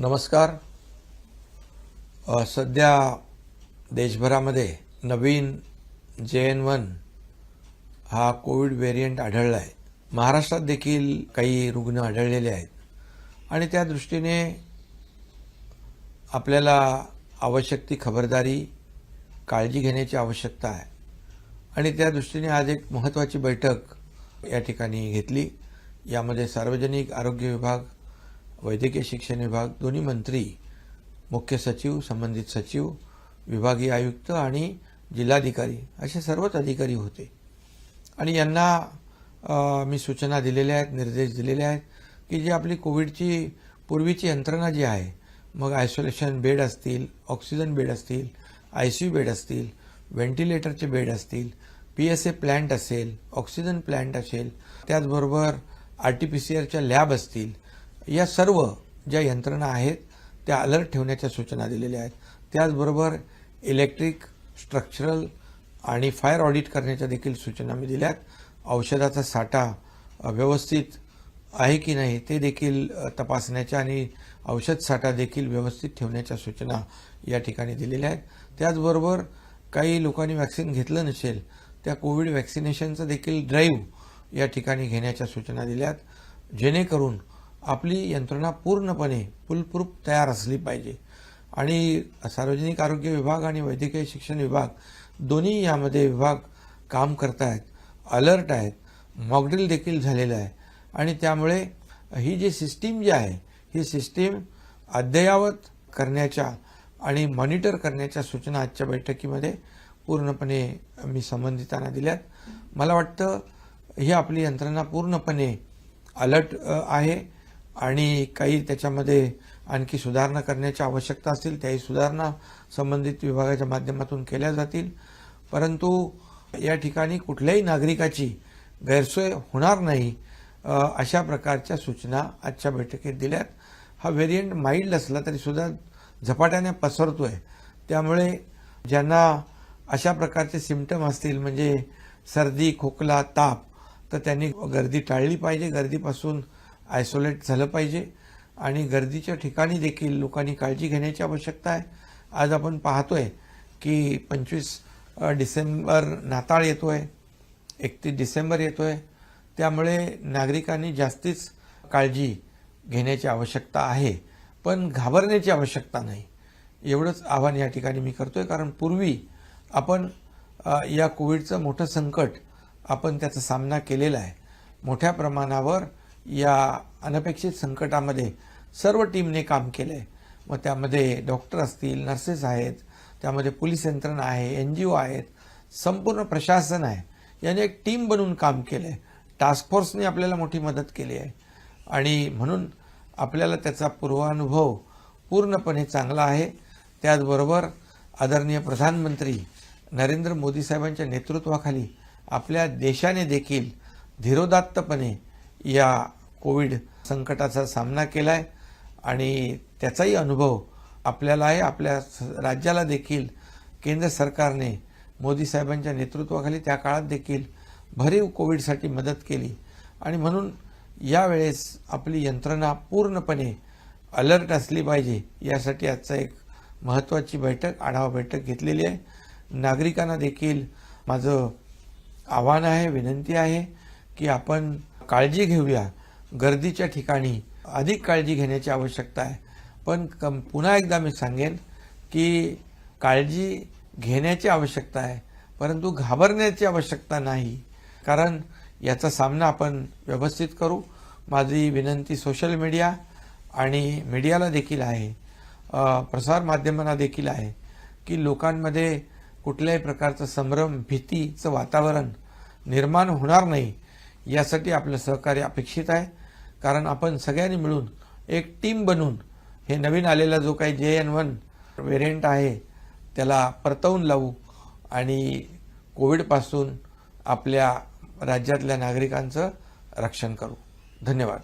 नमस्कार. सध्या देशभरामध्ये नवीन JN1 हा कोविड व्हेरियंट आढळला आहे. महाराष्ट्रात देखील काही रुग्ण आढळलेले आहेत आणि त्या दृष्टीने आपल्याला आवश्यक ती खबरदारी काळजी घेण्याची आवश्यकता आहे आणि त्या दृष्टीने आज एक महत्त्वाची बैठक या ठिकाणी घेतली. यामध्ये सार्वजनिक आरोग्य विभाग, वैद्यकीय शिक्षण विभाग, दोन्ही मंत्री, मुख्य सचिव, संबंधित सचिव, विभागीय आयुक्त आणि जिल्हाधिकारी असे सर्वच अधिकारी होते आणि यांना मी सूचना दिलेल्या आहेत, निर्देश दिलेले आहेत की जी आपली कोविडची पूर्वीची यंत्रणा जी आहे, मग आयसोलेशन बेड असतील, ऑक्सिजन बेड असतील, ICU बेड असतील, व्हेंटिलेटरचे बेड असतील, PSA प्लांट असेल, ऑक्सिजन प्लांट असेल, त्याचबरोबर RT-PCR लॅब असतील, या सर्व ज्या यंत्रणा आहेत त्या अलर्ट ठेवण्याच्या सूचना दिलेल्या आहेत. त्याचबरोबर इलेक्ट्रिक, स्ट्रक्चरल आणि फायर ऑडिट करण्याच्या देखील सूचना मी दिल्यात. औषधाचा साठा व्यवस्थित आहे की नाही ते देखील तपासण्याच्या आणि औषध साठा देखील व्यवस्थित ठेवण्याच्या सूचना या ठिकाणी दिलेल्या आहेत. त्याचबरोबर काही लोकांनी वॅक्सिन घेतलं नसेल त्या कोविड वॅक्सिनेशनचं देखील ड्राईव्ह या ठिकाणी घेण्याच्या सूचना दिल्यात, जेणेकरून आपली यंत्रणा पूर्णपणे फुलप्रूफ तयार असली पाहिजे. आणि सार्वजनिक आरोग्य विभाग आणि वैद्यकीय शिक्षण विभाग दोन्ही यामध्ये विभाग काम करत आहेत, अलर्ट आहेत, मॉकड्रिल देखील झालेलं आहे आणि त्यामुळे ही जी सिस्टीम जी आहे ही सिस्टीम अद्ययावत करण्याच्या आणि मॉनिटर करण्याच्या सूचना आजच्या बैठकीमध्ये पूर्णपणे मी संबंधितांना दिल्यात. मला वाटतं ही आपली यंत्रणा पूर्णपणे अलर्ट आहे आणि काही त्याच्यामध्ये आणखी सुधारणा करण्याची आवश्यकता असतील त्याही सुधारणा संबंधित विभागाच्या माध्यमातून केल्या जातील. परंतु या ठिकाणी कुठल्याही नागरिकाची गैरसोय होणार नाही अशा प्रकारच्या सूचना आजच्या बैठकीत दिल्यात. हा व्हेरियंट माइल्ड असला तरी सुद्धा झपाट्याने पसरतोय, त्यामुळे ज्यांना अशा प्रकारचे सिम्पटम असतील म्हणजे सर्दी, खोकला, ताप, तर त्यांनी गर्दी टाळली पाहिजे, गर्दीपासून आयसोलेट झालं पाहिजे आणि गर्दीच्या ठिकाणी देखील लोकांनी काळजी घेण्याची आवश्यकता आहे. आज आपण पाहतोय की 25 डिसेंबर नाताळ येतोय, 31 डिसेंबर येतोय, त्यामुळे नागरिकांनी जास्तीच काळजी घेण्याची आवश्यकता आहे, पण घाबरण्याची आवश्यकता नाही. एवढंच आवाहन या ठिकाणी मी करतोय. कारण पूर्वी आपण या कोविडचं मोठं संकट आपण त्याचा सामना केलेला आहे. मोठ्या प्रमाणावर या अनपेक्षित संकटामध्ये सर्व टीमने काम केलं आहे. मग त्यामध्ये डॉक्टर असतील, नर्सेस आहेत, त्यामध्ये पोलीस यंत्रणा आहे, NGO आहेत, संपूर्ण प्रशासन आहे. याने एक टीम बनवून काम केलं आहे. टास्क फोर्सने आपल्याला मोठी मदत केली आहे आणि म्हणून आपल्याला त्याचा पूर्वानुभव पूर्णपणे चांगला आहे. त्याचबरोबर आदरणीय प्रधानमंत्री नरेंद्र मोदी साहेबांच्या नेतृत्वाखाली आपल्या देशाने देखील धीरोदात्तपणे या कोविड संकटाचा सामना केला आहे आणि त्याचाही अनुभव आपल्याला आहे. आपल्या राज्याला देखील केंद्र सरकारने मोदी साहेबांच्या नेतृत्वाखाली त्या काळात देखील भरीव कोविडसाठी मदत केली आणि म्हणून यावेळेस आपली यंत्रणा पूर्णपणे अलर्ट असली पाहिजे. यासाठी आजचा एक महत्त्वाची बैठक, आढावा बैठक घेतलेली आहे. नागरिकांना देखील माझं आव्हान आहे, विनंती आहे की आपण काळजी घेऊया. गर्दीच्या ठिकाणी अधिक काळजी घेण्याची आवश्यकता आहे, पण पुन्हा एकदा मी सांगेन की काळजी घेण्याची आवश्यकता आहे, परंतु घाबरण्याची आवश्यकता नाही. कारण याचा सामना आपण व्यवस्थित करू. माझी विनंती सोशल मीडिया आणि मीडियाला देखील आहे, प्रसारमाध्यमांना देखील आहे की लोकांमध्ये कुठल्याही प्रकारचं संभ्रम, भीतीचं वातावरण निर्माण होणार नाही यासाठी आपलं सहकार्य अपेक्षित आहे. कारण आपण सगळ्यांनी मिळून एक टीम बनून हे नवीन आलेला जो काही JN1 व्हेरियंट आहे त्याला परतवून लावू आणि कोविडपासून आपल्या राज्यातल्या नागरिकांचं रक्षण करू. धन्यवाद.